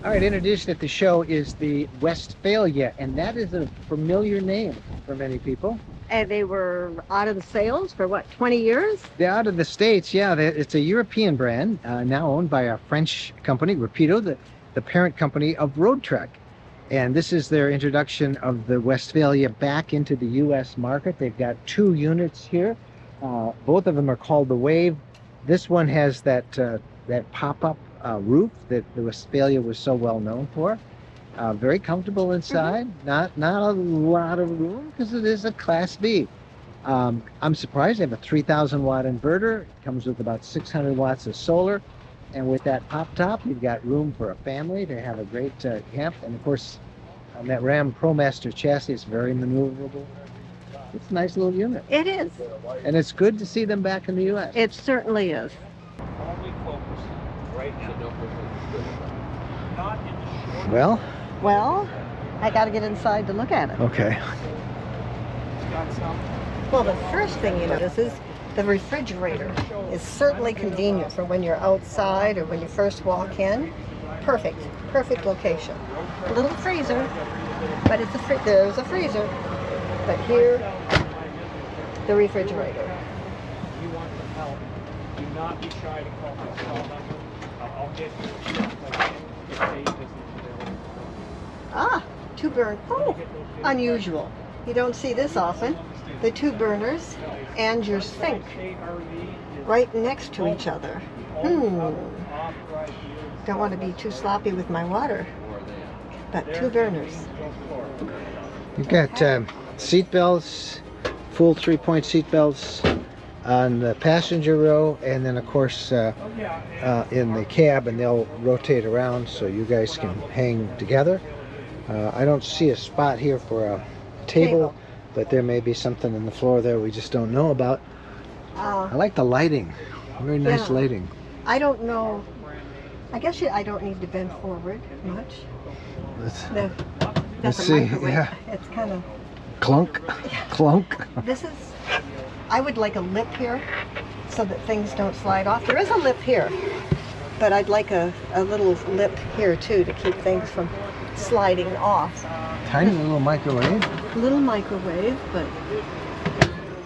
All right, introduced at the show is the Westfalia, and that is a familiar name for many people. And they were out of the sales for what, 20 years? They're out of the States, yeah. It's a European brand, now owned by a French company, Rapido, the parent company of Road Trek. And this is their introduction of the Westfalia back into the U.S. market. They've got 2 units here. Both of them are called the Wave. This one has that pop-up roof that the Westfalia was so well known for. Very comfortable inside. Not a lot of room because it is a Class B. I'm surprised they have a 3,000 watt inverter. It comes with about 600 watts of solar. And with that pop top, you've got room for a family to have a great camp. And of course, on that Ram Promaster chassis, it's very maneuverable. It's a nice little unit. It is. And it's good to see them back in the U.S. It certainly is. Well, I got to get inside to look at it. Okay. Well, the first thing you notice is the refrigerator is certainly convenient for when you're outside or when you first walk in. Perfect location. A little freezer, but there's a freezer. But here, the refrigerator. You want the help, do not be shy to call my cell number. I'll get you. Ah, 2 burn. Oh, unusual. You don't see this often. The 2 burners and your sink right next to each other. Don't want to be too sloppy with my water, but 2 burners. You've got seat belts, full 3-point seat belts on the passenger row, and then of course in the cab, and they'll rotate around so you guys can hang together. I don't see a spot here for a table, but there may be something in the floor there we just don't know about. I like the lighting. Very nice lighting. I don't know. I guess I don't need to bend forward much. Let's see. Yeah. It's kind of clunk, clunk. This is. I would like a lip here so that things don't slide off. There is a lip here, but I'd like a little lip here too to keep things from sliding off. Tiny little microwave. Little microwave, but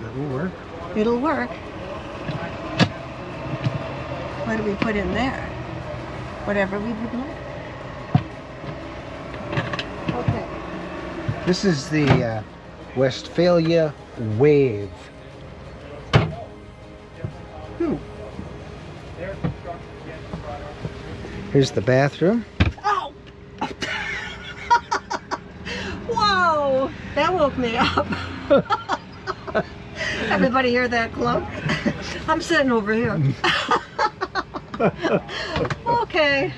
it'll work. It'll work. What do we put in there? Whatever we would like. Okay. This is the Westfalia Wave. Here's the bathroom. Oh! Whoa! That woke me up. Everybody hear that clunk? I'm sitting over here. Okay.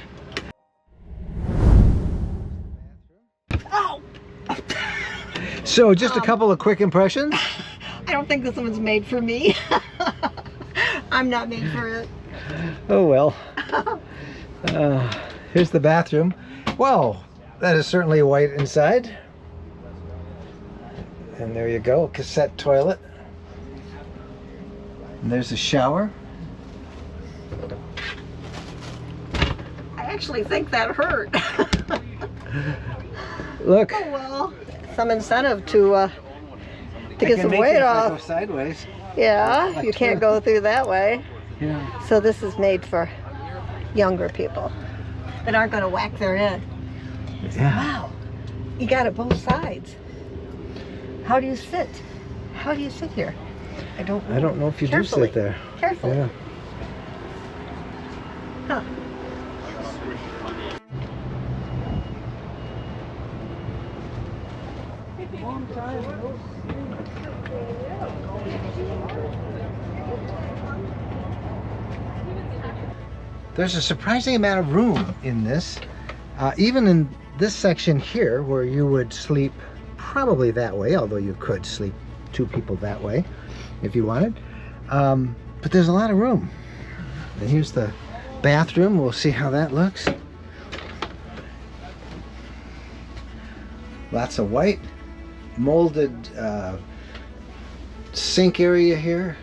Oh! So, just a couple of quick impressions. I don't think this one's made for me. I'm not made for it. Oh well. Here's the bathroom. Well, that is certainly white inside. And there you go, cassette toilet. And there's a shower. I actually think that hurt. Look. Oh well, some incentive to get some weight off. Go sideways. Yeah, you can't go through that way. Yeah. So this is made for younger people that aren't going to whack their head. Yeah. Wow, you got it both sides. How do you sit? How do you sit here? I don't know if you Carefully. do sit there. Carefully. Yeah. Huh. There's a surprising amount of room in this. Even in this section here, where you would sleep probably that way, although you could sleep 2 people that way if you wanted. But there's a lot of room. And here's the bathroom. We'll see how that looks. Lots of white. Molded sink area here.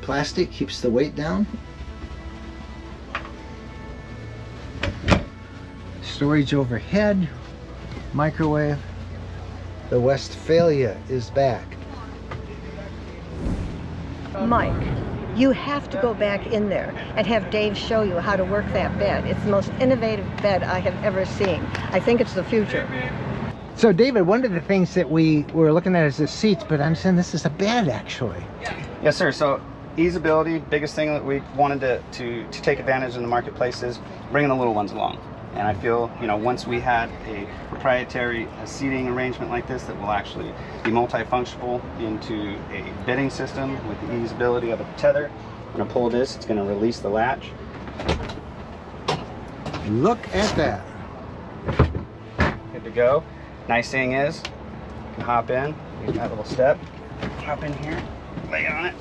Plastic keeps the weight down. Storage overhead, microwave. The Westfalia is back. Mike, you have to go back in there and have Dave show you how to work that bed. It's the most innovative bed I have ever seen. I think it's the future. So David, one of the things that we were looking at is the seats, but I understand this is a bed actually. Yes, sir. So easeability, biggest thing that we wanted to take advantage in the marketplace is bringing the little ones along. And I feel, you know, once we had a proprietary seating arrangement like this that will actually be multifunctional into a bedding system with the easeability of a tether. I'm going to pull this, it's going to release the latch. Look at that. Good to go. Nice thing is, you can hop in, use that little step, hop in here, lay on it.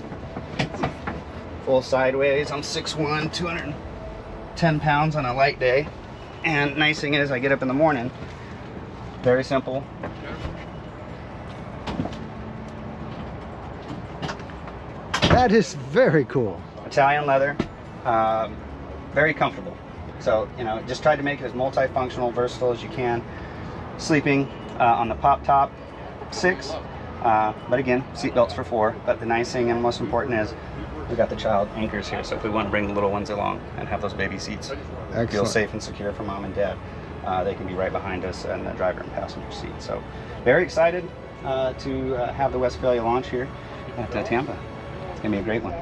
Full sideways. I'm 6'1", 210 pounds on a light day. And nice thing is, I get up in the morning, very simple. That is very cool. Italian leather, very comfortable. So, you know, just tried to make it as multifunctional, versatile as you can. Sleeping on the pop top 6, but again, seat belts for 4. But the nice thing and most important is we got the child anchors here. So if we want to bring the little ones along and have those baby seats feel safe and secure for mom and dad, they can be right behind us in the driver and passenger seat. So very excited to have the Westfalia launch here at Tampa. It's gonna be a great one.